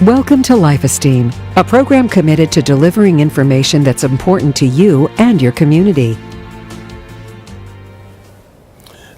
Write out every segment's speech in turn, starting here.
Welcome to Life Esteem, a program committed to delivering information that's important to you and your community.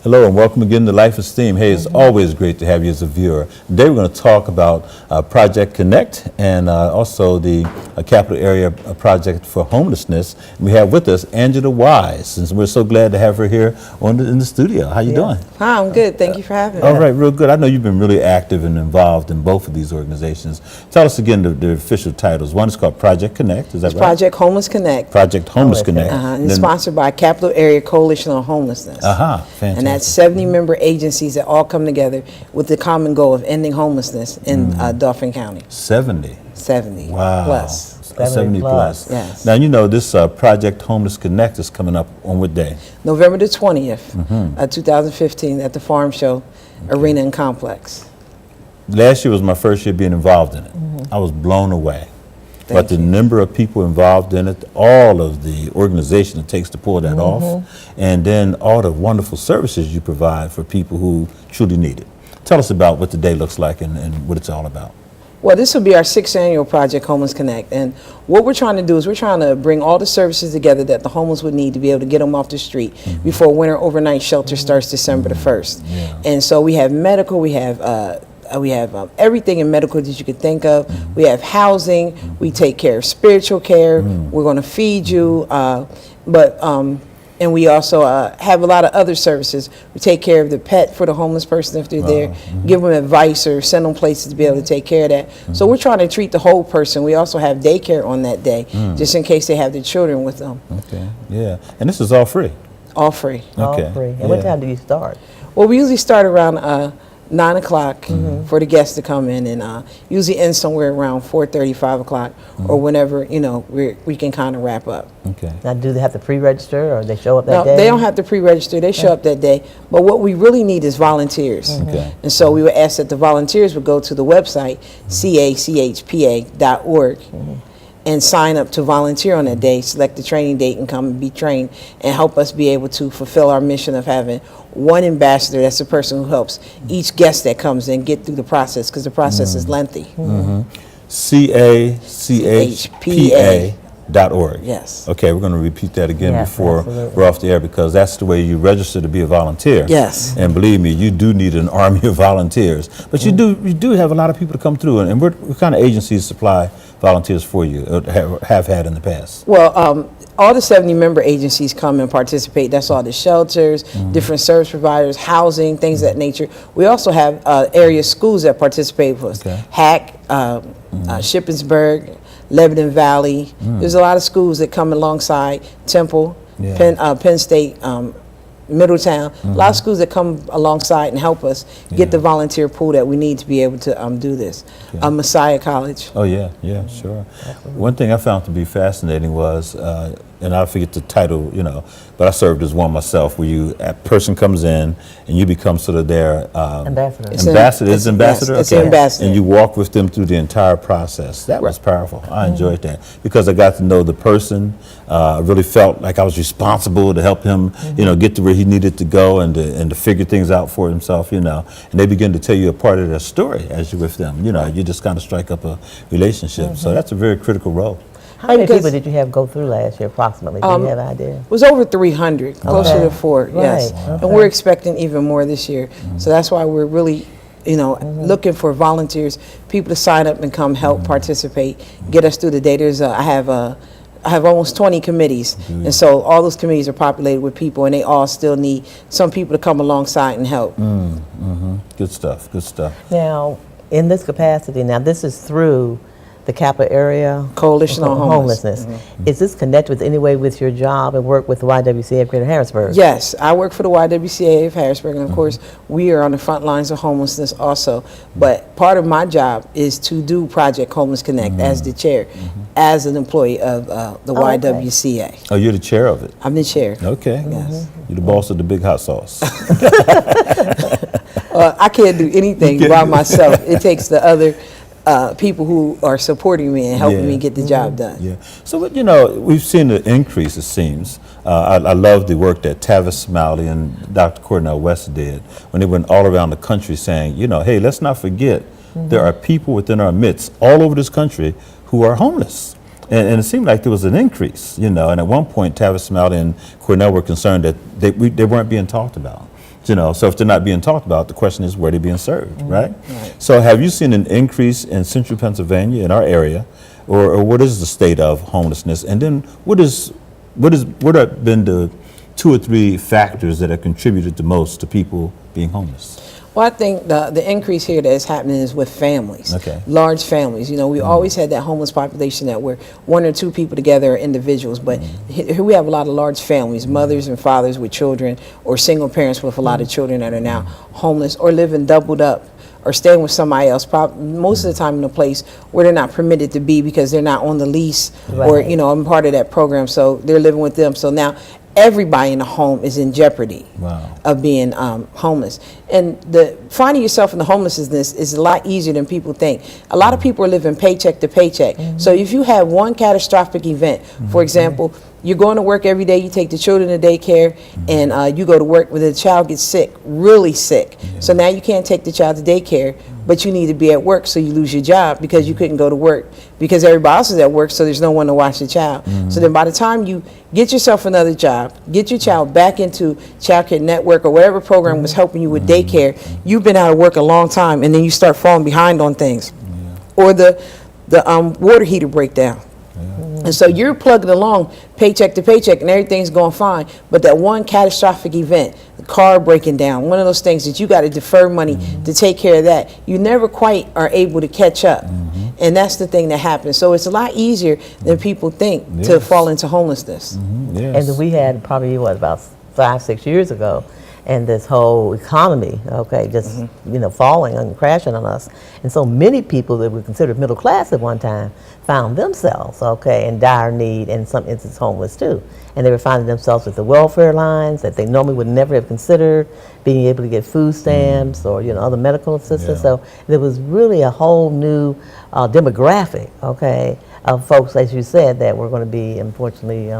Hello and welcome again to Life Esteem. Hey, it's always great to have you as a viewer. Today we're going to talk about Project Connect and also the capital area project for homelessness. And we have with us Angela Wise, and we're so glad to have her here in the studio. How you doing? Hi, I'm good. Thank you for having me. All right, real good. I know you've been really active and involved in both of these organizations. Tell us again the official titles. One is called Project Connect, is that right? Project Homeless Connect. Project Homeless Connect. And it's sponsored by Capital Area Coalition on Homelessness. Fantastic. And that's 70 member agencies that all come together with the common goal of ending homelessness in Dauphin County. 70? 70 wow. plus. 70 plus. Yes. Now, you know, this Project Homeless Connect is coming up on what day? November the 20th, 2015 at the Farm Show Arena and Complex. Last year was my first year being involved in it. I was blown away. But the number of people involved in it, all of the organization it takes to pull that off, and then all the wonderful services you provide for people who truly need it. Tell us about what the day looks like and what it's all about. Well, this will be our 6th annual Project Homeless Connect, and what we're trying to do is we're trying to bring all the services together that the homeless would need to be able to get them off the street before winter overnight shelter starts December the 1st. And so we have medical, we have everything in medical that you could think of. We have housing. We take care of spiritual care. We're going to feed you, and we also have a lot of other services. We take care of the pet for the homeless person if they're there, give them advice or send them places to be able to take care of that. So we're trying to treat the whole person. We also have daycare on that day, just in case they have their children with them. Okay, yeah. And this is all free? All free. Okay. All free. And what time do you start? Well, we usually start around 9 o'clock for the guests to come in, and usually end somewhere around 4:30, 5 o'clock, or whenever, you know, we can kind of wrap up. Okay. Now, do they have to pre-register or they show up that No, day? they don't have to pre-register. They show up that day. But what we really need is volunteers. Okay. And so we would ask that the volunteers would go to the website, cachpa.org, and sign up to volunteer on that day, select the training date, and come and be trained, and help us be able to fulfill our mission of having one ambassador. That's the person who helps each guest that comes in get through the process, because the process is lengthy. cachpa.org. Yes. Okay, we're going to repeat that again Yes, before absolutely. we're off the air, because that's the way you register to be a volunteer. Yes. And believe me, you do need an army of volunteers. But you do have a lot of people to come through, and what kind of agencies supply volunteers for you, or have had in the past? Well, all the 70 member agencies come and participate. That's all the shelters, different service providers, housing, things of that nature. We also have area schools that participate with us. Okay. Hack, Shippensburg, Lebanon Valley. There's a lot of schools that come alongside Temple, Penn State, Middletown. A lot of schools that come alongside and help us get the volunteer pool that we need to be able to do this. Messiah College. Oh, yeah, sure. One thing I found to be fascinating was, and I forget the title, you know, but I served as one myself, where a person comes in and you become sort of their Ambassador. It's ambassador. yes, Ambassador? it's Okay. ambassador. And you walk with them through the entire process. That was powerful. I enjoyed that because I got to know the person. Really felt like I was responsible to help him, you know, get to where he needed to go and to figure things out for himself, you know. And they begin to tell you a part of their story as you're with them. You know, you just kind of strike up a relationship. So that's a very critical role. How many people did you have go through last year, approximately? Do you have an idea? It was over 300, closer to 4, yes. Right. And we're expecting even more this year. So that's why we're really, you know, looking for volunteers, people to sign up and come help participate, get us through the day. I have almost 20 committees, and so all those committees are populated with people, and they all still need some people to come alongside and help. Good stuff, good stuff. Now, in this capacity, now this is through the Capital Area Coalition on Homelessness. Is this connected with any way with your job and work with the YWCA of Greater Harrisburg? Yes, I work for the YWCA of Harrisburg, and of course, we are on the front lines of homelessness also. But part of my job is to do Project Homeless Connect as the chair, as an employee of the YWCA. Oh, you're the chair of it? I'm the chair. Okay. Yes. You're the boss of the big hot sauce. I can't do anything by myself. It takes the other people who are supporting me and helping me get the job done. Yeah. So, you know, we've seen an increase, it seems. I love the work that Tavis Smiley and Dr. Cornell West did when they went all around the country saying, you know, hey, let's not forget there are people within our midst all over this country who are homeless. And it seemed like there was an increase, and at one point Tavis Smiley and Cornell were concerned that they weren't being talked about. So if they're not being talked about, the question is where they're being served, right? So have you seen an increase in central Pennsylvania, in our area, or what is the state of homelessness? And then what have been the 2 or 3 factors that have contributed the most to people being homeless? Well, I think the increase here that is happening is with families, large families. We always had that homeless population that were 1 or 2 people together, or individuals, but here we have a lot of large families, mothers and fathers with children, or single parents with a lot of children that are now homeless or living doubled up, or staying with somebody else, most of the time in a place where they're not permitted to be because they're not on the lease, or I'm part of that program, so they're living with them. So now everybody in the home is in jeopardy of being homeless. And finding yourself in the homelessness is a lot easier than people think. A lot of people are living paycheck to paycheck. So if you have one catastrophic event, for example, you're going to work every day, you take the children to daycare, and you go to work when the child gets sick, really sick. So now you can't take the child to daycare, but you need to be at work, so you lose your job because you couldn't go to work because everybody else is at work, so there's no one to watch the child. So then by the time you get yourself another job, get your child back into Child Care Network or whatever program was helping you with daycare, you've been out of work a long time, and then you start falling behind on things. Or the water heater breakdown. And so you're plugging along paycheck to paycheck and everything's going fine, but that one catastrophic event, the car breaking down, one of those things that you got to defer money to take care of, that you never quite are able to catch up. And that's the thing that happens. So it's a lot easier than people think to fall into homelessness. And we had probably, about 5-6 years ago, and this whole economy, just falling and crashing on us, and so many people that were considered middle class at one time found themselves in dire need, and in some instances homeless too, and they were finding themselves with the welfare lines that they normally would never have considered, being able to get food stamps or other medical assistance. So there was really a whole new demographic of folks, as you said, that were going to be, unfortunately,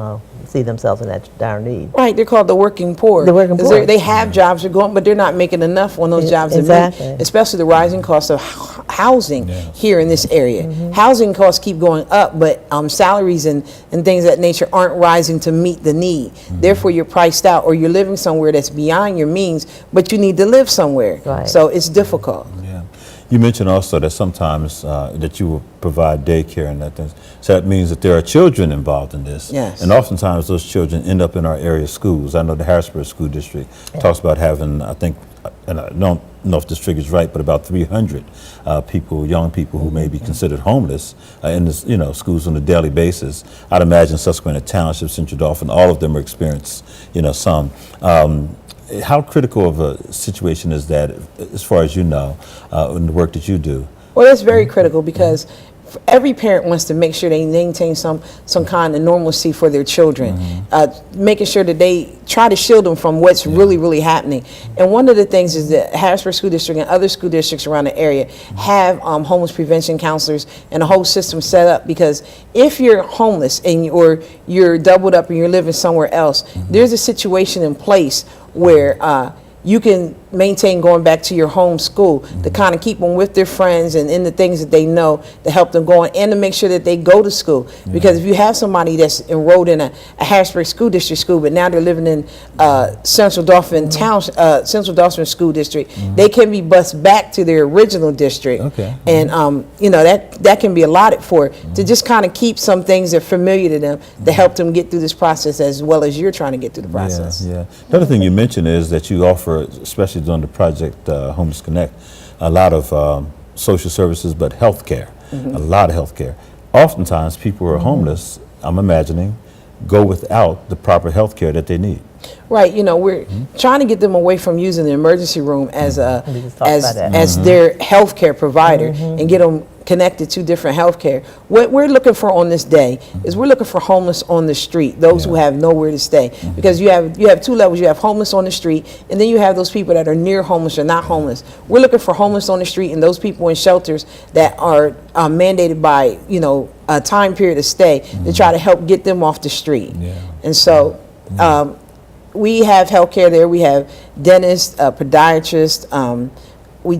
see themselves in that dire need. Right, they're called the working poor. The working poor. They have jobs, they're going, but they're not making enough on those jobs. Exactly. Especially the rising cost of housing here in this area. Housing costs keep going up, but salaries and things of that nature aren't rising to meet the need. Therefore, you're priced out, or you're living somewhere that's beyond your means, but you need to live somewhere. Right. So it's difficult. You mentioned also that sometimes that you will provide daycare and that things. So that means that there are children involved in this. Yes. And oftentimes those children end up in our area schools. I know the Harrisburg School District talks about having, I think, and I don't know if this figure is right, but about 300 people, young people who may be considered homeless in this, schools on a daily basis. I'd imagine Susquehanna Township, Central Dauphin, all of them are experienced, some. How critical of a situation is that, as far as in the work that you do? Well, that's very critical, because every parent wants to make sure they maintain some kind of normalcy for their children, making sure that they try to shield them from what's really happening. And one of the things is that Harrisburg School District and other school districts around the area have homeless prevention counselors and a whole system set up, because if you're homeless or you're doubled up and you're living somewhere else, there's a situation in place where you can maintain going back to your home school to kind of keep them with their friends and in the things that they know to help them go on, and to make sure that they go to school. Because if you have somebody that's enrolled in a Harrisburg School District school, but now they're living in Central Dauphin Central Dauphin School District, they can be bused back to their original district. And that can be allotted for to just kind of keep some things that are familiar to them to help them get through this process, as well as you're trying to get through the process. The other thing you mentioned is that you offer, especially during the project Homeless Connect, a lot of social services, but health care, a lot of health care. Oftentimes people who are homeless, I'm imagining, go without the proper health care that they need. Right, we're trying to get them away from using the emergency room as their health care provider, and get them connected to different health care. What we're looking for on this day is we're looking for homeless on the street, those who have nowhere to stay. Because you have 2 levels. You have homeless on the street, and then you have those people that are near homeless or not homeless. We're looking for homeless on the street and those people in shelters that are mandated by a time period of stay, to try to help get them off the street. And so we have health care there. We have dentists, podiatrists, we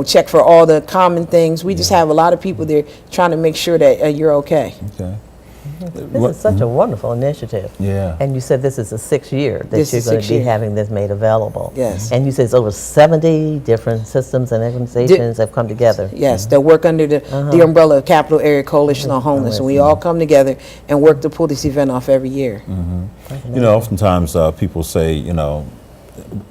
check for all the common things. We just have a lot of people there trying to make sure that you're okay. Okay. This is such a wonderful initiative. Yeah. And you said this is the 6th year that This you're is going to sixth be year. having this made available. Yes. And you said it's over 70 different systems and organizations have come together. Yes, they work under the umbrella of Capital Area Coalition on Homeless, and we all come together and work to pull this event off every year. You know, oftentimes people say, you know,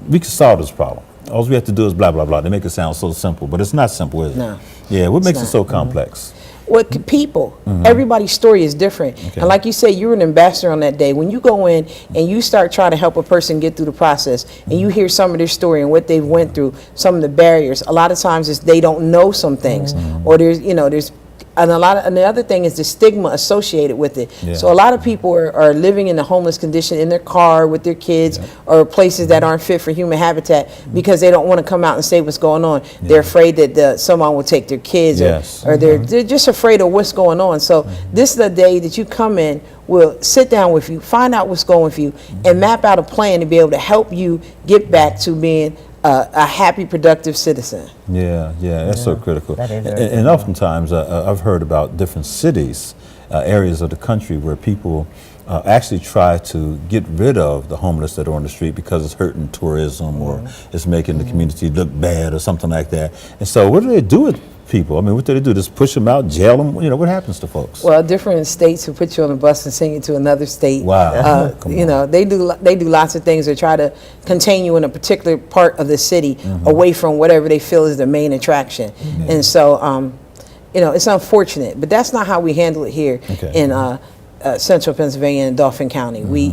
we can solve this problem. All we have to do is blah, blah, blah. They make it sound so simple, but it's not simple, is it? No. Yeah, what makes it not. so complex? What people, everybody's story is different. Okay. And like you said, you were an ambassador on that day. When you go in and you start trying to help a person get through the process, and you hear some of their story and what they've went through, some of the barriers, a lot of times it's they don't know some things, or there's and the other thing is the stigma associated with it. Yeah. So a lot of people are living in a homeless condition in their car with their kids, or places that aren't fit for human habitat, because they don't want to come out and say what's going on. They're afraid that someone will take their kids, Yes. or they're just afraid of what's going on. So this is the day that you come in, we'll sit down with you, find out what's going with you, and map out a plan to be able to help you get back to being a happy, productive citizen. Yeah, that's so critical. That is very And critical. oftentimes I've heard about different cities, areas of the country where people actually try to get rid of the homeless that are on the street because it's hurting tourism or it's making the community look bad or something like that. And so what do they do with people? I mean, what do they do? Just push them out, jail them? You know, what happens to folks? Well, different states will put you on a bus and send you to another state. Wow. Come You on. know, they do lots of things to try to contain you in a particular part of the city, away from whatever they feel is the main attraction. And so, you know, it's unfortunate, but that's not how we handle it here Okay. in Central Pennsylvania and Dauphin County. We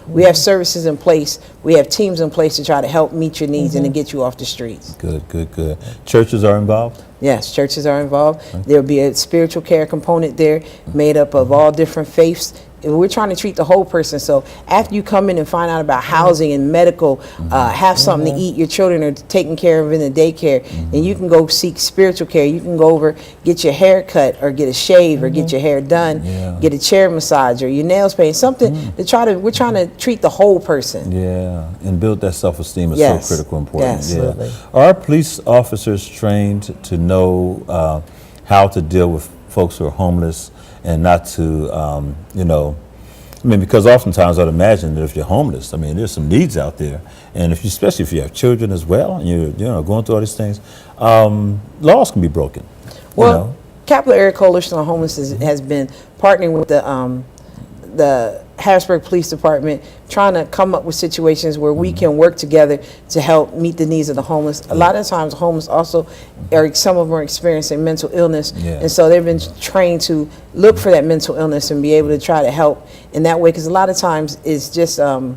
we have services in place, we have teams in place to try to help meet your needs and to get you off the streets. Good. Churches are involved? Yes, churches are involved. There'll be a spiritual care component there made up of all different faiths. And we're trying to treat the whole person. So after you come in and find out about housing and medical, have something to eat, your children are taken care of in the daycare, then you can go seek spiritual care. You can go over, get your hair cut or get a shave or get your hair done, get a chair massage or your nails painted, something to we're trying to treat the whole person. Yeah, and build that self-esteem is Yes. so critical important. Yes. Yeah. Absolutely. Are police officers trained to know how to deal with folks who are homeless and not to, you know, I mean, because oftentimes I'd imagine that if you're homeless, I mean, there's some needs out there, and especially if you have children as well, and you're going through all these things, laws can be broken. Well, you know? Capital Area Coalition on Homelessness has been partnering with the Harrisburg Police Department, trying to come up with situations where we can work together to help meet the needs of the homeless. A lot of times, homeless also, some of them are experiencing mental illness, and so they've been trained to look for that mental illness and be able to try to help in that way. Because a lot of times, it's just a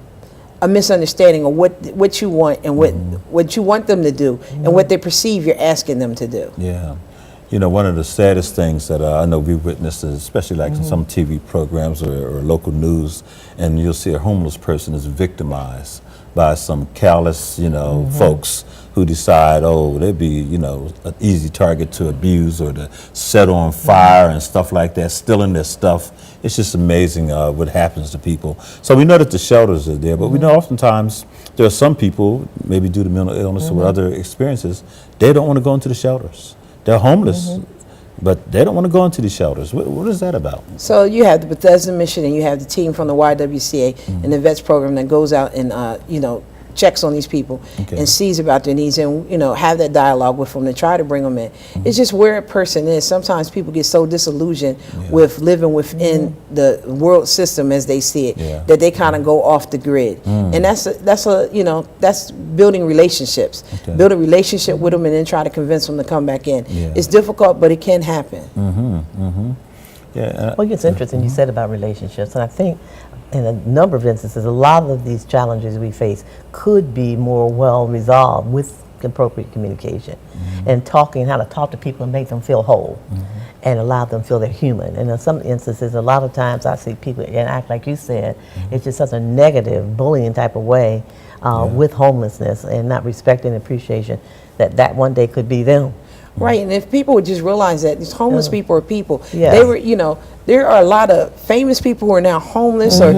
misunderstanding of what you want and what you want them to do and what they perceive you're asking them to do. Yeah. You know, one of the saddest things that I know we witnessed, especially like in some TV programs or local news, and you'll see a homeless person is victimized by some callous, folks who decide, they'd be, an easy target to abuse or to set on fire and stuff like that, stealing their stuff. It's just amazing what happens to people. So we know that the shelters are there, but we know oftentimes there are some people, maybe due to mental illness or other experiences, they don't want to go into the shelters. They're homeless, but they don't want to go into these shelters. What is that about? So you have the Bethesda mission, and you have the team from the YWCA and the VETS program that goes out and checks on these people and sees about their needs, and have that dialogue with them to try to bring them in. It's just where a person is. Sometimes people get so disillusioned with living within the world system as they see it that they kind of go off the grid, and that's building relationships. Build a relationship with them and then try to convince them to come back in. It's difficult, but it can happen. Well, it's interesting you said about relationships, and I think in a number of instances, a lot of these challenges we face could be more well resolved with appropriate communication and how to talk to people and make them feel whole and allow them to feel they're human. And in some instances, a lot of times I see people act like you said, it's just such a negative, bullying type of way with homelessness and not respecting and appreciation that one day could be them. Right, and if people would just realize that these homeless people are people, Yes. they were, there are a lot of famous people who are now homeless, or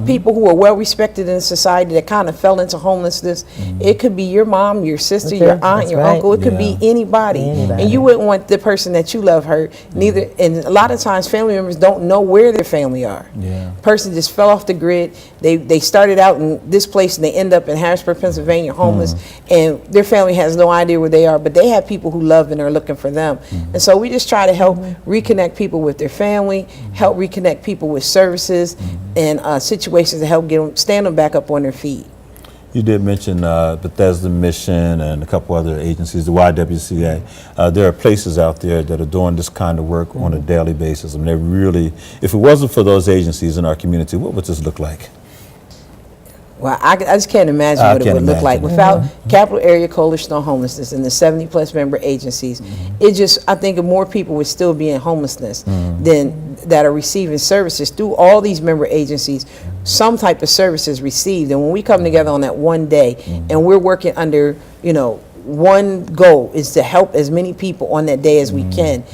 people who are well respected in society that kind of fell into homelessness. It could be your mom, your sister, Okay, your aunt, that's your right. uncle. It could be anybody, Anybody. and you wouldn't want the person that you love hurt. Neither, and a lot of times family members don't know where their family are. Yeah. Person just fell off the grid. They started out in this place and they end up in Harrisburg, Pennsylvania, homeless, and their family has no idea where they are, but they have people who love and are looking for them. And so we just try to help reconnect people with their family, help reconnect people with services and situations to help stand them back up on their feet. You did mention Bethesda Mission and a couple other agencies, the YWCA. There are places out there that are doing this kind of work on a daily basis. I mean, they really, if it wasn't for those agencies in our community, what would this look like? Well, I just can't imagine I what it can't would look like imagine. without Capital Area Coalition on Homelessness and the 70+ member agencies. It just, I think more people would still be in homelessness than that are receiving services through all these member agencies. Some type of services received, and when we come together on that one day, and we're working under, one goal is to help as many people on that day as we can.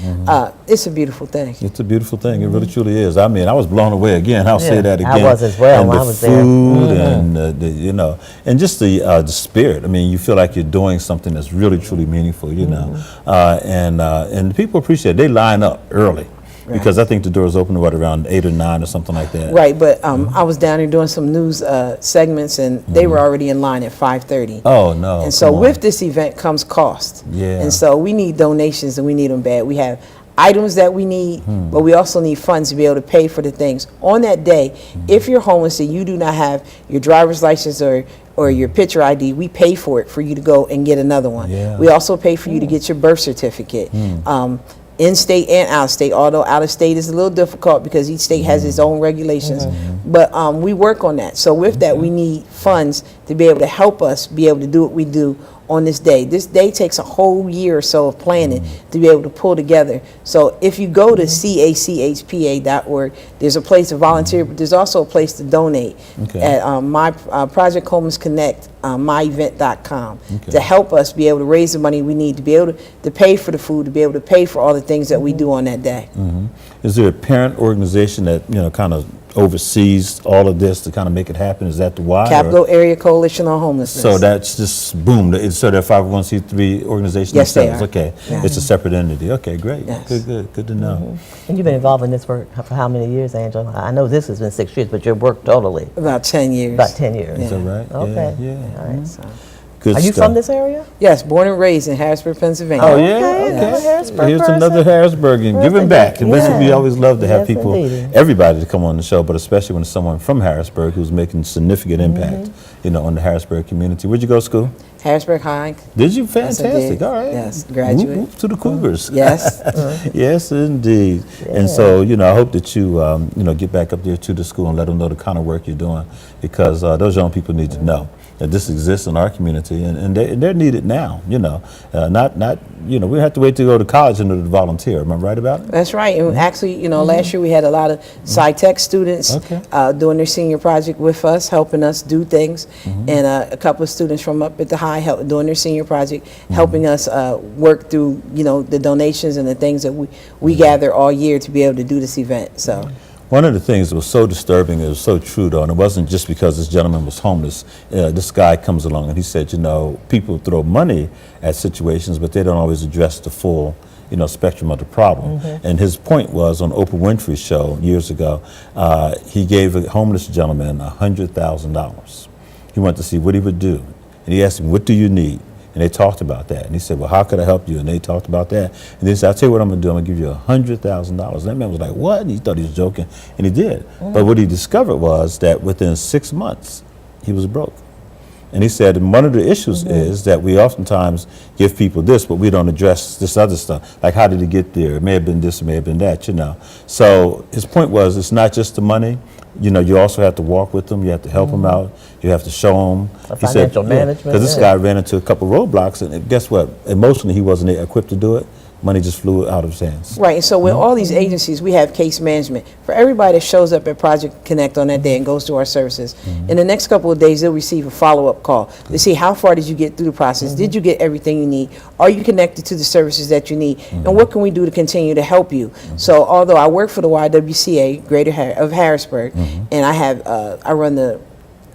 It's a beautiful thing. It's a beautiful thing. It really truly is. I mean, I was blown away again. I'll say that again. I was as well and when the I was there. food and and just the spirit. I mean, you feel like you're doing something that's really truly meaningful. And people appreciate it. They line up early. Because I think the doors open around 8 or 9 or something like that. Right, but I was down there doing some news segments, and they were already in line at 5:30. Oh no! And so with this event comes cost. Yeah. And so we need donations, and we need them bad. We have items that we need, but we also need funds to be able to pay for the things. On that day, if you're homeless and you do not have your driver's license or your picture ID, we pay for it for you to go and get another one. Yeah. We also pay for you to get your birth certificate. In-state and out-of-state, although out-of-state is a little difficult because each state has its own regulations. But we work on that. So with that, we need funds to be able to help us be able to do what we do on this day. This day takes a whole year or so of planning to be able to pull together. So if you go to cachpa.org, there's a place to volunteer, but there's also a place to donate at my Project Homeless Connect, myevent.com, to help us be able to raise the money we need to be able to pay for the food, to be able to pay for all the things that we do on that day. Is there a parent organization that kind of oversees all of this to kind of make it happen? Is that the why? Capital Area Coalition on Homelessness. So that's just boom. So they're 501c3 organization Yes, they themselves. are. Okay, it's a separate entity. Okay, great. Yes. Good to know. And you've been involved in this work for how many years, Angela? I know this has been 6 years, but your work totally About 10 years. about 10 years. Is that right? Okay. Yeah. All right. So. Good Are you stuff. from this area? Yes, born and raised in Harrisburg, Pennsylvania. Oh yeah, Okay, okay. you're a Harrisburg Here's person. another Harrisburgian giving back. And listen, we Yeah. always love to have Yes, people, indeed. everybody to come on the show, but especially when it's someone from Harrisburg who's making significant impact, on the Harrisburg community. Where'd you go to school? Harrisburg High. Did you? Yes, I Fantastic. did. All right. Yes, graduate. Whoop, whoop to the Cougars. Yes. Yes, indeed. And so, I hope that you, get back up there to the school and let them know the kind of work you're doing, because those young people need to know that this exists in our community, and they're needed now. We don't have to wait to go to college in order to volunteer. Am I right about it? That's right. And actually, last year we had a lot of Sci-Tech students doing their senior project with us, helping us do things, and a couple of students from up at the high doing their senior project, helping us work through, the donations and the things that we gather all year to be able to do this event. So. One of the things that was so disturbing, it was so true though, and it wasn't just because this gentleman was homeless. This guy comes along and he said, people throw money at situations, but they don't always address the full, spectrum of the problem. And his point was on Oprah Winfrey's show years ago, he gave a homeless gentleman $100,000. He wanted to see what he would do. And he asked him, what do you need? And they talked about that. And he said, well, how could I help you? And they talked about that. And they said, I'll tell you what I'm going to do. I'm going to give you $100,000. And that man was like, what? And he thought he was joking. And he did. But what he discovered was that within 6 months, he was broke. And he said, and one of the issues is that we oftentimes give people this, but we don't address this other stuff. Like, how did he get there? It may have been this, it may have been that, So his point was, it's not just the money. You also have to walk with them. You have to help them out. You have to show them. Financial management. Because this guy ran into a couple roadblocks, and guess what? Emotionally, he wasn't equipped to do it. money just flew out of his hands. Right, and so with all these agencies, we have case management. For everybody that shows up at Project Connect on that day and goes through our services, in the next couple of days, they'll receive a follow-up call to see how far did you get through the process. Did you get everything you need? Are you connected to the services that you need? And what can we do to continue to help you? So although I work for the YWCA of Harrisburg, and I run the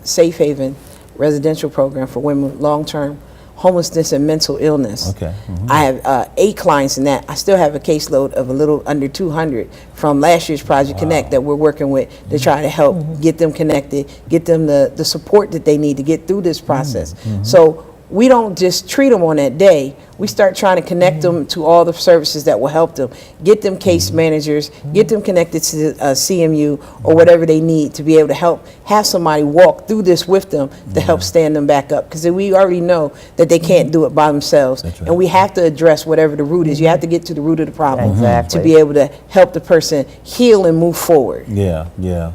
Safe Haven residential program for women long-term homelessness and mental illness. Okay. I have 8 clients in that. I still have a caseload of a little under 200 from last year's Project Connect that we're working with to try to help get them connected, get them the support that they need to get through this process. So we don't just treat them on that day. We start trying to connect them to all the services that will help them, get them case managers, get them connected to CMU or whatever they need to be able to help have somebody walk through this with them to help stand them back up. Because we already know that they can't do it by themselves. That's right. And we have to address whatever the root is. You have to get to the root of the problem Exactly. to be able to help the person heal and move forward. Yeah, yeah.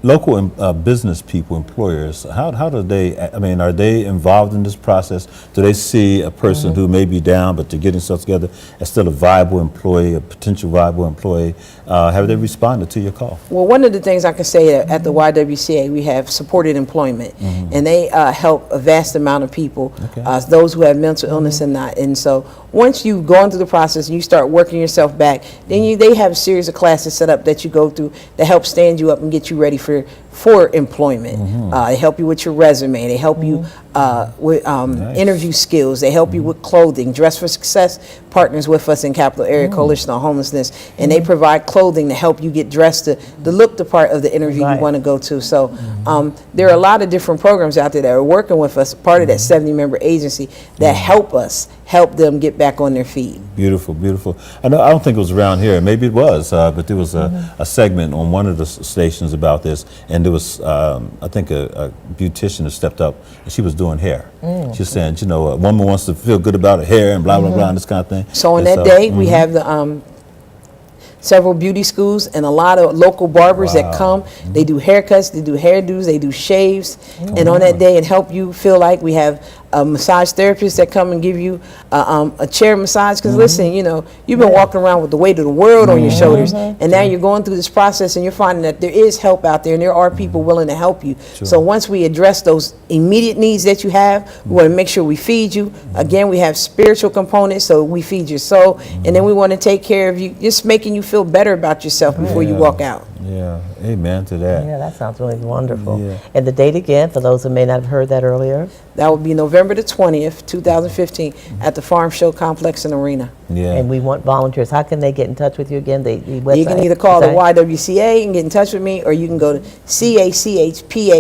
Local business people, employers, how do they, I mean, are they involved in this process? Do they see a person who may be down, but they're getting stuff together as still a viable employee, a potential viable employee? Have they responded to your call? Well, one of the things I can say at the YWCA, we have supported employment, and they help a vast amount of people, those who have mental illness and not. And so once you've gone through the process and you start working yourself back, then they have a series of classes set up that you go through that help stand you up and get you ready for employment. They help you with your resume. They help you with interview skills. They help you with clothing. Dress for Success partners with us in Capital Area Coalition on Homelessness, and they provide clothing to help you get dressed to look the part of the interview you want to go to. So there are a lot of different programs out there that are working with us, part of that 70-member agency, that help them get back on their feet. Beautiful, beautiful. I don't think it was around here. Maybe it was, but there was a segment on one of the stations about this, and there was, I think, a beautician that stepped up, and she was doing hair. She was saying, you know, a woman wants to feel good about her hair and blah, blah, blah, and this kind of thing. So on that day, we have the several beauty schools and a lot of local barbers that come. They do haircuts, they do hairdos, they do shaves. And on that day, and help you feel like we have a massage therapist that come and give you a chair massage. Because listen, you know, you've been walking around with the weight of the world on your shoulders, and now you're going through this process and you're finding that there is help out there and there are people willing to help you. So once we address those immediate needs that you have, we want to make sure we feed you. Again, we have spiritual components, so we feed your soul, and then we want to take care of you, just making you feel better about yourself before you walk out. Yeah, amen to that. Yeah, that sounds really wonderful. Yeah. And the date again, for those who may not have heard that earlier? That will be November the 20th, 2015, at the Farm Show Complex and Arena. Yeah. And we want volunteers. How can they get in touch with you again? The website? You can either call the YWCA and get in touch with me, or you can go to cachpa.org.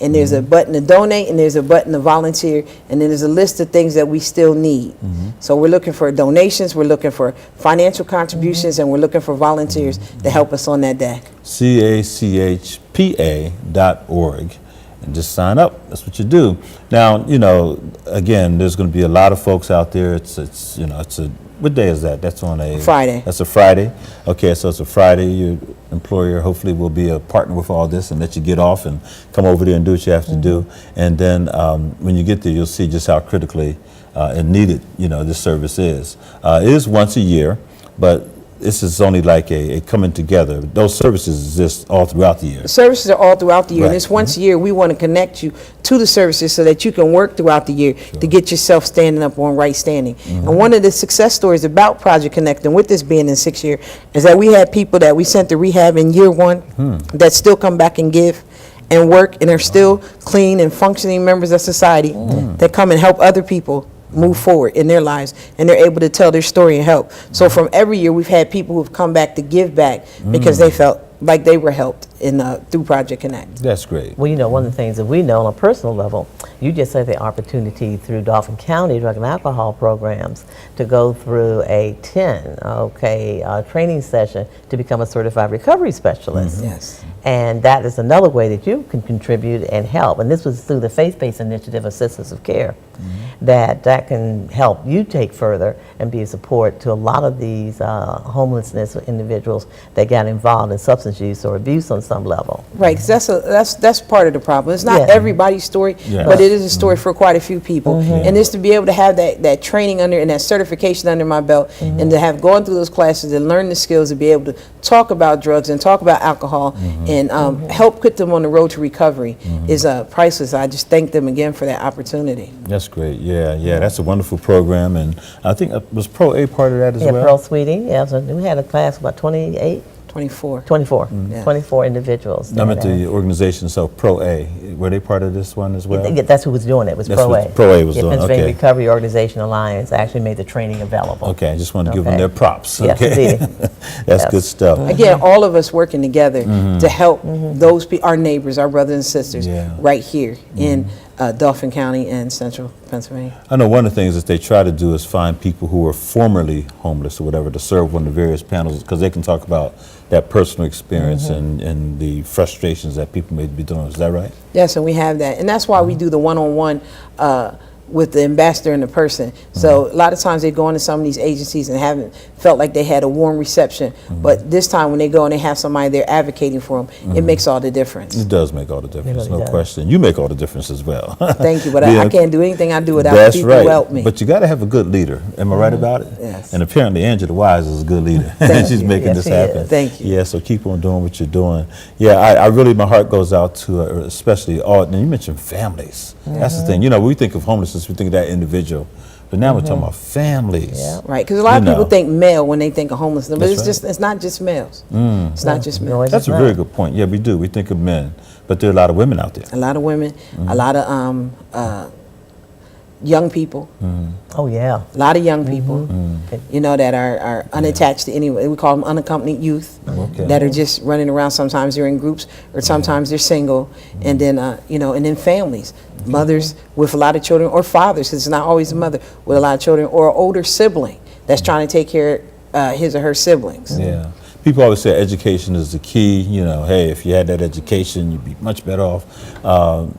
And there's a button to donate, and there's a button to volunteer, and then there's a list of things that we still need. So we're looking for donations, we're looking for financial contributions, and we're looking for volunteers to help us on that day. cachpa.org. And just sign up. That's what you do. Now, you know, again, there's going to be a lot of folks out there. It's you know, it's a, what day is that? That's on a Friday. That's a Friday. Okay, so it's a Friday. Your employer hopefully will be a partner with all this and let you get off and come over there and do what you have to do. And then when you get there, you'll see just how critically and needed, you know, this service is. It is once a year, but this is only like a coming together. Those services exist all throughout the year. The services are all throughout the year, Right. and this once a year we want to connect you to the services so that you can work throughout the year to get yourself standing up on right standing. And one of the success stories about Project Connect, and with this being in 6th year, is that we had people that we sent to rehab in year 1 that still come back and give and work and are still clean and functioning members of society that come and help other people move forward in their lives, and they're able to tell their story and help. So from every year, we've had people who've come back to give back because they felt like they were helped through Project Connect. That's great. Well, you know, one of the things that we know on a personal level, you just had the opportunity through Dauphin County drug and alcohol programs to go through a training session to become a certified recovery specialist. Yes. And that is another way that you can contribute and help. And this was through the faith-based initiative Assistance of Care. that can help you take further and be a support to a lot of these homelessness individuals that got involved in substance use or abuse on some level. Right, because that's part of the problem. It's not Yeah. everybody's story, Yes. but it is a story for quite a few people. And it's to be able to have that training under and that certification under my belt, and to have gone through those classes and learn the skills to be able to talk about drugs and talk about alcohol and help put them on the road to recovery is priceless. I just thank them again for that opportunity. That's great. Yeah, that's a wonderful program, and I think was Pro A part of that as Yeah, well. Pearl Sweetie. Yeah, so we had a class of about 28, 24. 24, Yeah. 24 individuals. I meant the organization, so Pro A, were they part of this one as well? Yeah, that's who was doing it. Was That's Pro what A. Pro A was Yeah, doing, Pennsylvania okay. Recovery Organization Alliance actually made the training available. Okay, I just wanted to give them Okay. their props. Yes, Okay, indeed. that's Yes. good stuff. Again, all of us working together to help those our neighbors, our brothers and sisters, Yeah. right here in Dauphin County and Central Pennsylvania. I know one of the things that they try to do is find people who were formerly homeless or whatever to serve on the various panels, because they can talk about that personal experience and the frustrations that people may be doing. Is that right? Yes, and we have that. And that's why we do the one-on-one with the ambassador and the person. So a lot of times they go into some of these agencies and haven't felt like they had a warm reception. But this time when they go and they have somebody there advocating for them, it makes all the difference. It does make all the difference, really no does. question. You make all the difference as well. Thank you, but Yeah. I can't do anything I do without That's people right. who help me. But you got to have a good leader. Am I right about it? Yes. And apparently Angela Wise is a good leader. Thank She's you. making Yes, this she happen. is. Thank you. Yeah, so keep on doing what you're doing. Yeah, I really, my heart goes out to especially all, and you mentioned families. That's the thing. You know, when we think of homelessness, we think of that individual. But now we're talking about families. Yeah. Right, because a lot of You people know. think male when they think of homelessness, but That's it's right. it's not just males. It's not just No, males. it's That's a not. very good point. Yeah, we do. We think of men, but there are a lot of women out there. A lot of women, a lot of young people, Oh, yeah. a lot of young people, you know, that are unattached to anyone. We call them unaccompanied youth Okay. that are just running around. Sometimes they're in groups, or sometimes they're single, and then you know, and then families, mothers with a lot of children, or fathers, 'cause it's not always a mother with a lot of children, or an older sibling that's trying to take care of his or her siblings. Yeah. People always say education is the key. You know, hey, if you had that education, you'd be much better off.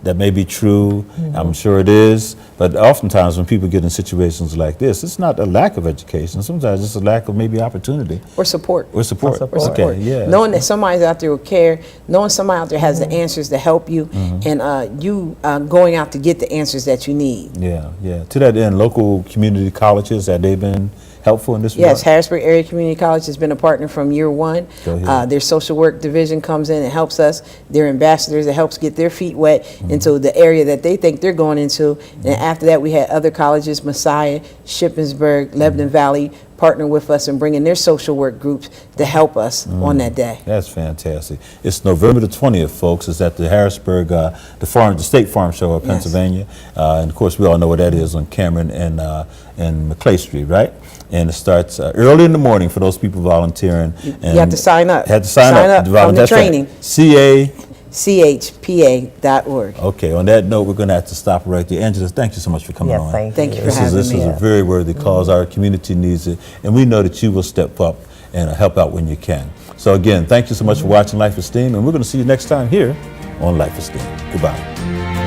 That may be true. I'm sure it is. But oftentimes when people get in situations like this, it's not a lack of education. Sometimes it's a lack of maybe opportunity Or support. or support. Or support. Okay, yeah. Knowing that somebody's out there will care, knowing somebody out there has the answers to help you, and you going out to get the answers that you need. Yeah, yeah. To that end, local community colleges, have they been helpful in this regard? Yes, Harrisburg Area Community College has been a partner from year one. Go ahead. Their social work division comes in and helps us. Their ambassadors, it helps get their feet wet into the area that they think they're going into. And after that, we had other colleges, Messiah, Shippensburg, Lebanon Valley, partner with us and bringing their social work groups to help us on that day. That's fantastic. It's November the 20th, folks. It's at the Harrisburg, the State Farm Show of Yes. Pennsylvania. And of course, we all know what that is on Cameron and McClay Street, right? And it starts early in the morning for those people volunteering. You have to sign up. Have to sign up. from the That's right. training. CA. chpa.org. Okay, on that note, we're going to have to stop right there. Angela, thank you so much for coming Yes, on. Thank you for This having is me. a very worthy cause. Our community needs it, and we know that you will step up and help out when you can. So again, thank you so much for watching Life Esteem, and we're going to see you next time here on Life Esteem. Goodbye.